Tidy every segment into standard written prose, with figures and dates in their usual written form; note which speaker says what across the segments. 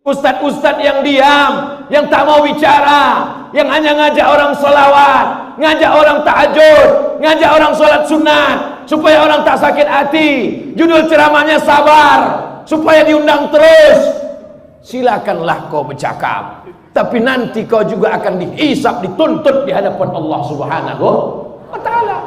Speaker 1: Ustadz-ustadz yang diam, yang tak mau bicara, yang hanya ngajak orang sholawat, ngajak orang tahajud, ngajak orang sholat sunat, supaya orang tak sakit hati. Judul ceramahnya sabar, supaya diundang terus. Silakanlah kau bercakap, tapi nanti kau juga akan dihisab, dituntut di hadapan Allah Subhanahu wa Ta'ala.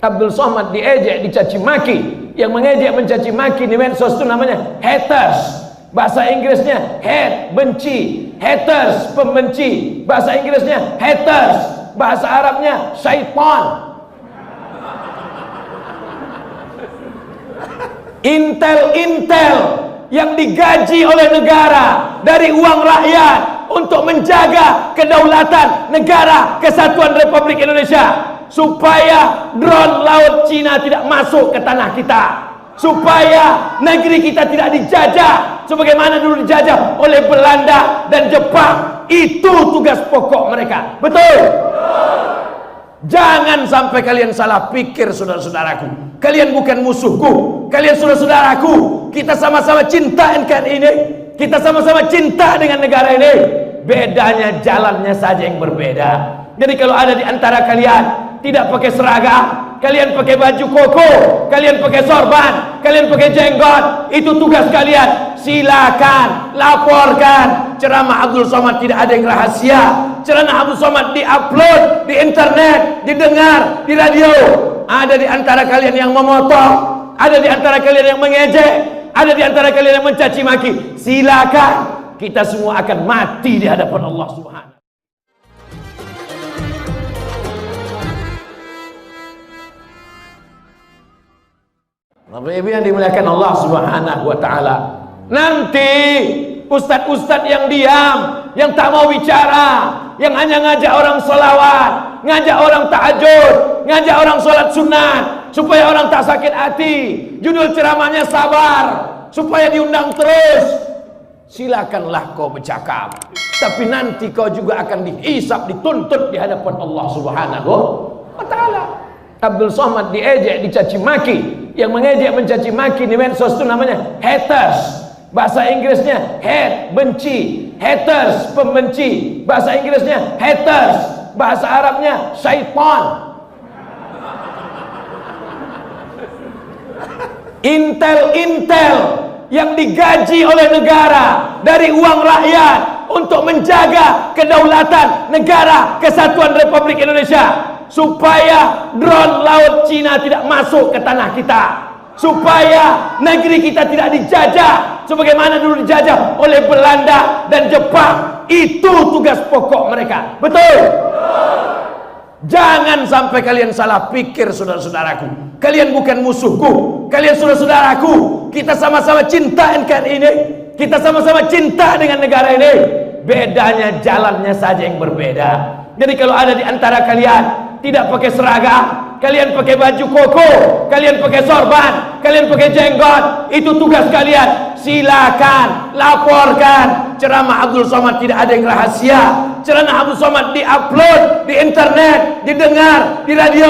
Speaker 1: Abdul Somad diejek, dicaci maki. Yang mengejek, mencaci maki di medsos itu namanya haters. Bahasa Inggrisnya hate, benci. Haters, pembenci. Bahasa Inggrisnya haters. Bahasa Arabnya syaitan. Intel yang digaji oleh negara dari uang rakyat untuk menjaga kedaulatan negara Kesatuan Republik Indonesia, supaya drone laut Cina tidak masuk ke tanah kita, supaya negeri kita tidak dijajah sebagaimana dulu dijajah oleh Belanda dan Jepang. Itu tugas pokok mereka. Betul? Jangan sampai kalian salah pikir, saudara-saudaraku. Kalian bukan musuhku, kalian saudara-saudaraku. Kita sama-sama cinta NKRI ini, kita sama-sama cinta dengan negara ini. Bedanya jalannya saja yang berbeda. Jadi kalau ada di antara kalian tidak pakai seragam, kalian pakai baju koko, kalian pakai sorban, kalian pakai jenggot, itu tugas kalian. Silakan laporkan. Ceramah Abdul Somad tidak ada yang rahasia. Ceramah Abdul Somad diupload di internet, didengar di radio. Ada di antara kalian yang memotong, ada di antara kalian yang mengejek, ada di antara kalian yang mencaci maki. Silakan. Kita semua akan mati di hadapan Allah Subhanahu. Bapak Ibu yang dimuliakan Allah Subhanahu wa Ta'ala, nanti ustadz-ustadz yang diam, yang tak mau bicara, yang hanya ngajak orang sholawat, ngajak orang tahajud, ngajak orang sholat sunat, supaya orang tak sakit hati. Judul ceramahnya sabar, supaya diundang terus. Silakanlah kau bercakap, tapi nanti kau juga akan dihisab, dituntut di hadapan Allah Subhanahu wa Ta'ala. Abdul Somad diejek, dicaci maki. Yang mengejek, mencaci maki di medsos itu namanya haters. Bahasa Inggrisnya hate, benci. Haters, pembenci. Bahasa Inggrisnya haters. Bahasa Arabnya syaitan. Intel yang digaji oleh negara dari uang rakyat untuk menjaga kedaulatan negara Kesatuan Republik Indonesia, supaya drone laut Cina tidak masuk ke tanah kita, supaya negeri kita tidak dijajah sebagaimana dulu dijajah oleh Belanda dan Jepang. Itu tugas pokok mereka. Betul? Jangan sampai kalian salah pikir, saudara-saudaraku. Kalian bukan musuhku, kalian saudara-saudaraku. Kita sama-sama cinta NKRI ini, kita sama-sama cinta dengan negara ini. Bedanya jalannya saja yang berbeda. Jadi kalau ada di antara kalian tidak pakai seragam, kalian pakai baju koko, kalian pakai sorban, kalian pakai jenggot, itu tugas kalian. Silakan laporkan. Ceramah Abdul Somad tidak ada yang rahasia. Ceramah Abdul Somad diupload di internet, didengar di radio.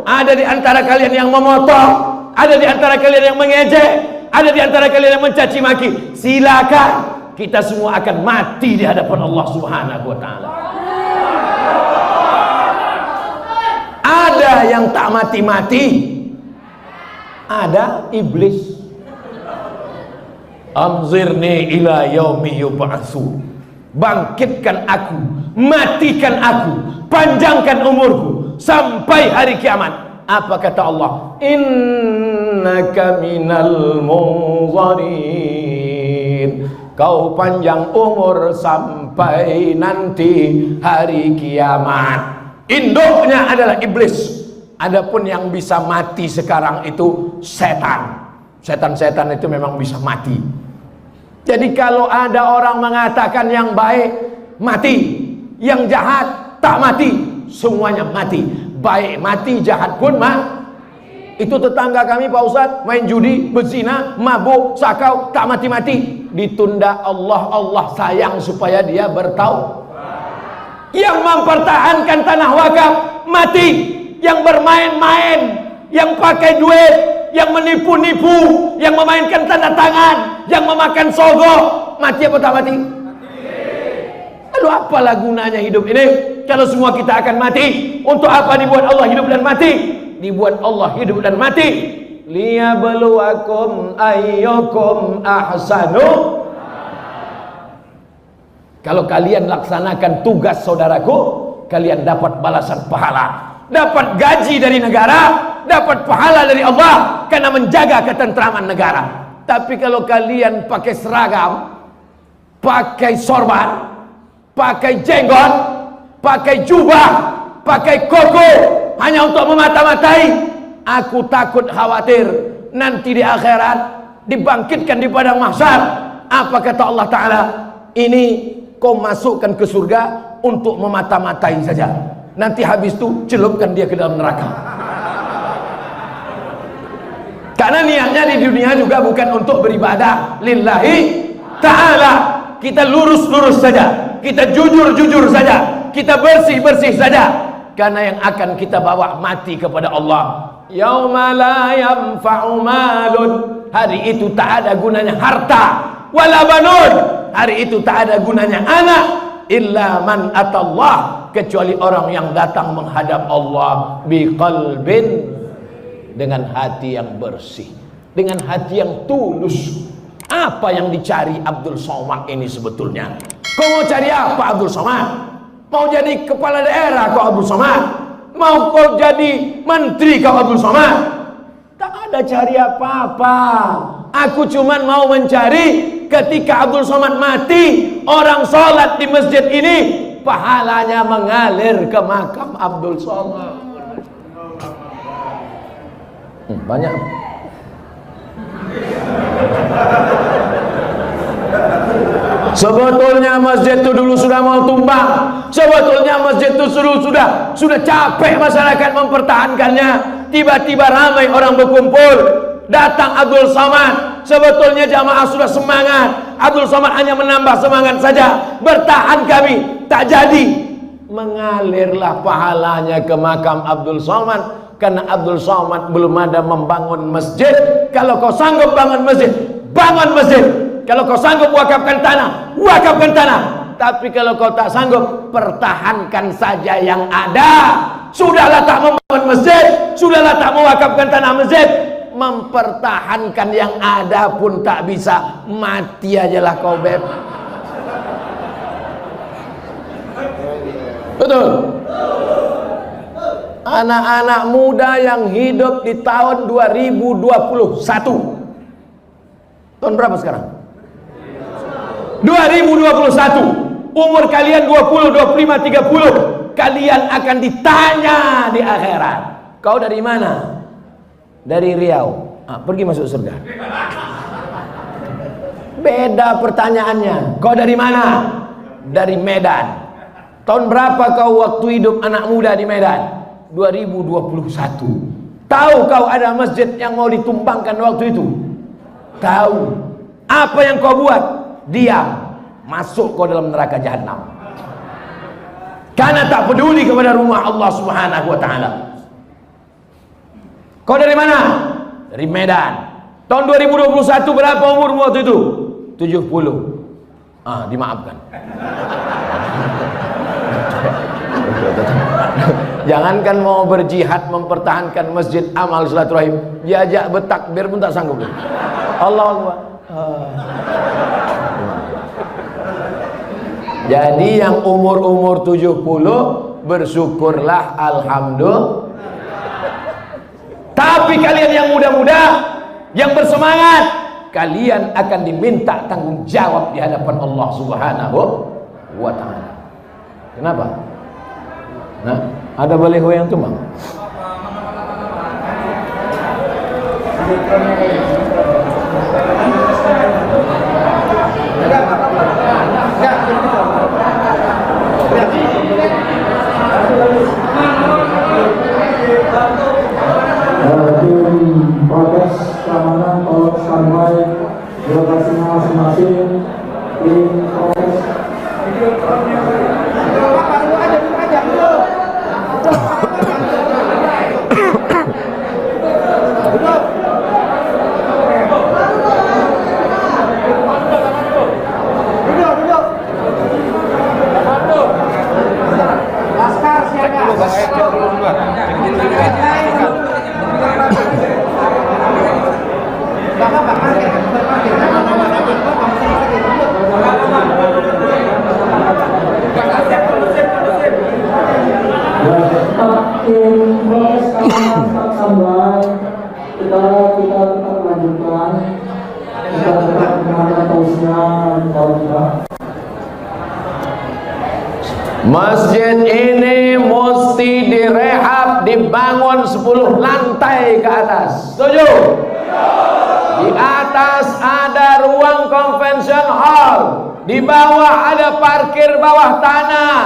Speaker 1: Ada di antara kalian yang memotong, ada di antara kalian yang mengejek, ada di antara kalian yang mencaci maki. Silakan. Kita semua akan mati di hadapan Allah Subhanahu wa Ta'ala. Ada yang tak mati-mati, ada iblis. Anzirni ila yaumi yub'atsu. Bangkitkan aku, matikan aku, panjangkan umurku sampai hari kiamat. Apa kata Allah? Innaka minal munzarin. Kau panjang umur sampai nanti hari kiamat. Induknya adalah iblis. Adapun yang bisa mati sekarang itu setan. Setan-setan itu memang bisa mati. Jadi kalau ada orang mengatakan yang baik mati, yang jahat tak mati, semuanya mati. Baik mati, jahat pun mati. Itu tetangga kami Pak Ustadz, main judi, berzina, mabuk, sakau, tak mati-mati. Ditunda Allah sayang supaya dia bertaubat. Yang mempertahankan tanah wakaf mati. Yang bermain-main, yang pakai duit, yang menipu-nipu, yang memainkan tanda tangan, yang memakan sogok, mati apa tak mati? Lalu apalah gunanya hidup ini kalau semua kita akan mati? Untuk apa dibuat Allah hidup dan mati? Dibuat Allah hidup dan mati liyabluwakum ayyukum ahsanu. Kalau kalian laksanakan tugas saudaraku, kalian dapat balasan pahala, dapat gaji dari negara, dapat pahala dari Allah karena menjaga ketentraman negara. Tapi kalau kalian pakai seragam, pakai sorban, pakai jenggot, pakai jubah, pakai koko hanya untuk memata-matai, aku takut khawatir nanti di akhirat dibangkitkan di padang mahsyar. Apa kata Allah Ta'ala? Ini kau masukkan ke surga untuk memata-matai saja, nanti habis itu celupkan dia ke dalam neraka. Karena niatnya di dunia juga bukan untuk beribadah lillahi ta'ala. Kita lurus-lurus saja, kita jujur-jujur saja, kita bersih-bersih saja, karena yang akan kita bawa mati kepada Allah. Yauma la yanfa'u malun, hari itu tak ada gunanya harta, wala banun, hari itu tak ada gunanya anak, illa man atallah, kecuali orang yang datang menghadap Allah biqalbin, dengan hati yang bersih, dengan hati yang tulus. Apa yang dicari Abdul Somad ini sebetulnya? Kau mau cari apa Abdul Somad? Mau jadi kepala daerah kau Abdul Somad? Mau kau jadi menteri kau Abdul Somad? Tak ada cari apa-apa. Aku cuman mau mencari ketika Abdul Somad mati, orang sholat di masjid ini pahalanya mengalir ke makam Abdul Somad. Banyak. Sebetulnya masjid itu dulu sudah mau tumbang. Sebetulnya masjid itu sudah capek masyarakat mempertahankannya. Tiba-tiba ramai orang berkumpul, datang Abdul Somad. Sebetulnya jamaah sudah semangat, Abdul Somad hanya menambah semangat saja. Bertahan kami, tak jadi. Mengalirlah pahalanya ke makam Abdul Somad, karena Abdul Somad belum ada membangun masjid. Kalau kau sanggup bangun masjid, bangun masjid. Kalau kau sanggup wakafkan tanah, wakafkan tanah. Tapi kalau kau tak sanggup, pertahankan saja yang ada. Sudahlah tak membangun masjid, sudahlah tak mewakafkan tanah masjid, mempertahankan yang ada pun tak bisa. Mati ajalah kau, beb. Betul. Anak-anak muda yang hidup di tahun 2021. Tahun berapa sekarang? 2021. Umur kalian 20, 25, 30. Kalian akan ditanya di akhirat. Kau dari mana? Dari Riau. Pergi masuk surga. Beda pertanyaannya. Kau dari mana? Dari Medan. Tahun berapa kau waktu hidup anak muda di Medan? 2021. Tahu kau ada masjid yang mau ditumpangkan waktu itu? Tahu. Apa yang kau buat? Diam. Masuk kau dalam neraka jahanam. Karena tak peduli kepada rumah Allah Subhanahu wa taala. Kau dari mana? Dari Medan. Tahun 2021 berapa umurmu waktu itu? 70. Dimaafkan. Jangankan mau berjihad mempertahankan masjid, amal silaturahim, diajak bertakbir pun tak sanggup. Allahu Akbar. Jadi yang umur-umur 70 bersyukurlah, alhamdulillah. Tapi kalian yang muda-muda, yang bersemangat, kalian akan diminta tanggung jawab di hadapan Allah Subhanahu wa taala. Kenapa? Nah, ada baliho yang tumbang.
Speaker 2: Protes keamanan tolong standby di lokasinya masing-masing. Tim protes.
Speaker 1: Masjid ini mesti direhab, dibangun 10 lantai ke atas. Setuju? Di atas ada ruang convention hall, di bawah ada parkir bawah tanah,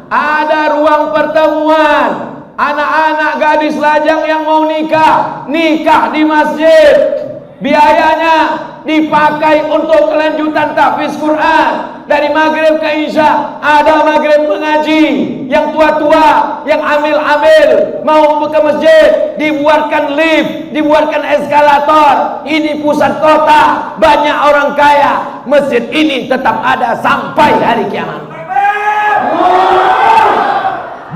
Speaker 1: ada ruang pertemuan. Anak-anak gadis lajang yang mau nikah, nikah di masjid. Biayanya dipakai untuk kelanjutan tahfiz Quran. Dari maghrib ke isya ada maghrib mengaji. Yang tua-tua, yang amil-amil mau ke masjid, dibuatkan lift, dibuatkan eskalator. Ini pusat kota, banyak orang kaya. Masjid ini tetap ada sampai hari kiamat.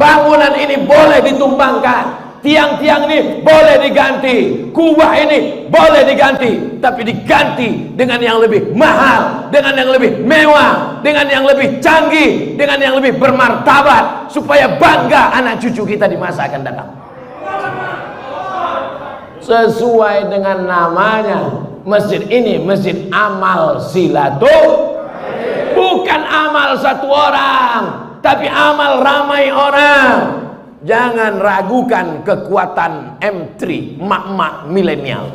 Speaker 1: Bangunan ini boleh ditumbangkan, tiang-tiang ini boleh diganti, kubah ini boleh diganti, tapi diganti dengan yang lebih mahal, dengan yang lebih mewah, dengan yang lebih canggih, dengan yang lebih bermartabat, supaya bangga anak cucu kita di masa akan datang. Sesuai dengan namanya, masjid ini masjid amal silaturahim, bukan amal satu orang, tapi amal ramai orang. Jangan ragukan kekuatan M3, mak-mak milenial.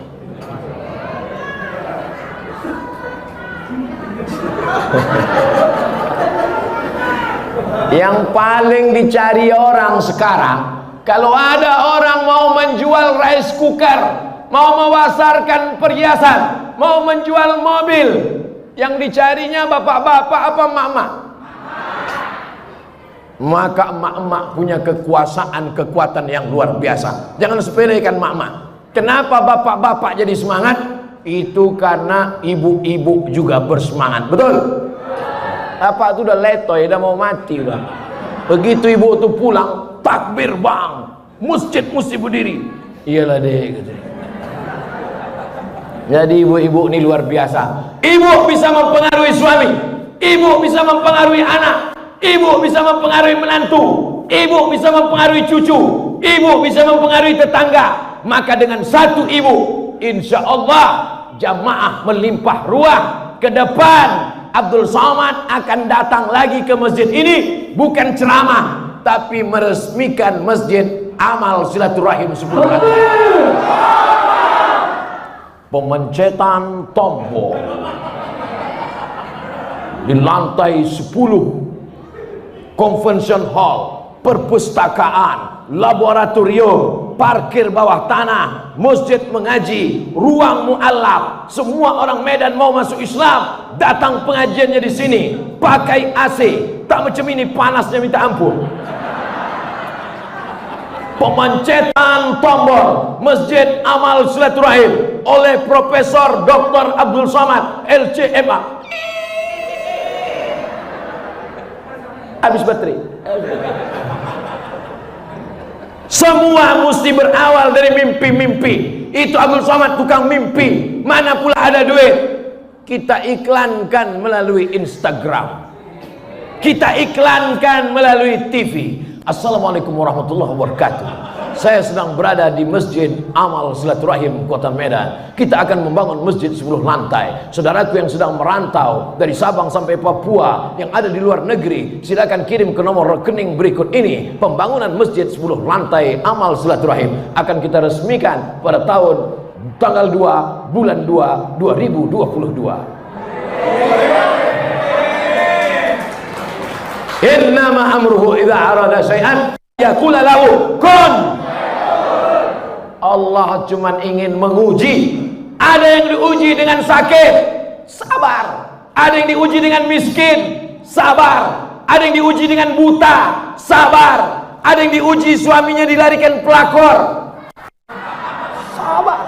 Speaker 1: Yang paling dicari orang sekarang, kalau ada orang mau menjual rice cooker, mau memasarkan perhiasan, mau menjual mobil, yang dicarinya bapak-bapak apa mak-mak? Maka mak-mak punya kekuasaan yang luar biasa. Jangan sepelekan mak-mak. Kenapa bapak-bapak jadi semangat? Itu karena ibu-ibu juga bersemangat. Betul? Bapak itu udah letoy, udah mau mati udah. Begitu ibu itu pulang, takbir bang, masjid mesti berdiri. Iyalah deh gitu. Jadi ibu-ibu ini luar biasa. Ibu bisa mempengaruhi suami, ibu bisa mempengaruhi anak, ibu bisa mempengaruhi menantu, ibu bisa mempengaruhi cucu, ibu bisa mempengaruhi tetangga. Maka dengan satu ibu, insya Allah jamaah melimpah ruah. Ke depan Abdul Somad akan datang lagi ke masjid ini, bukan ceramah, tapi meresmikan masjid amal silaturahim 10 lantai. Pemencetan tombol di lantai 10, convention hall, perpustakaan, laboratorium, parkir bawah tanah, masjid mengaji, ruang mu'allaf. Semua orang Medan mau masuk Islam, datang pengajiannya di sini, pakai AC, tak macam ini panasnya minta ampun. Pemencetan tombol Masjid Amal Silaturahim oleh Profesor Dr. Abdul Somad LCMA. Habis baterai. Semua mesti berawal dari mimpi-mimpi. Itu Abdul Somad tukang mimpi. Mana pula ada duit, kita iklankan melalui Instagram, kita iklankan melalui TV. Assalamualaikum warahmatullahi wabarakatuh. Saya sedang berada di Masjid Amal Silaturahim Kota Medan. Kita akan membangun masjid 10 lantai. Saudaraku yang sedang merantau dari Sabang sampai Papua, yang ada di luar negeri, silakan kirim ke nomor rekening berikut ini. Pembangunan masjid 10 lantai Amal Silaturahim akan kita resmikan pada tahun tanggal 2 bulan 2 2022. Innama amruhu idza arada syai'an yaqula lahu kun. Allah cuma ingin menguji. Ada yang diuji dengan sakit, sabar. Ada yang diuji dengan miskin, sabar. Ada yang diuji dengan buta, sabar. Ada yang diuji suaminya dilarikan pelakor, sabar.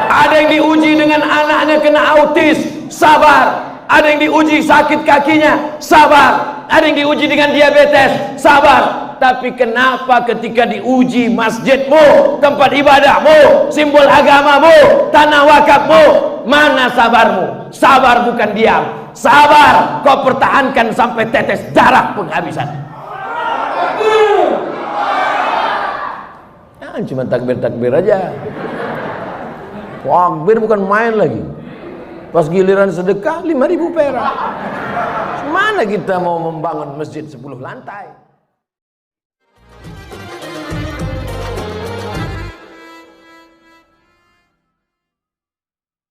Speaker 1: Ada yang diuji dengan anaknya kena autis, sabar. Ada yang diuji sakit kakinya, sabar. Ada yang diuji dengan diabetes, sabar. Tapi kenapa ketika diuji masjidmu, tempat ibadahmu, simbol agamamu, tanah wakafmu, mana sabarmu? Sabar bukan diam. Sabar kau pertahankan sampai tetes darah penghabisan. Jangan cuma takbir-takbir aja. Takbir bukan main lagi. Pas giliran sedekah 5.000 perak. Bagaimana kita mau membangun masjid 10 lantai?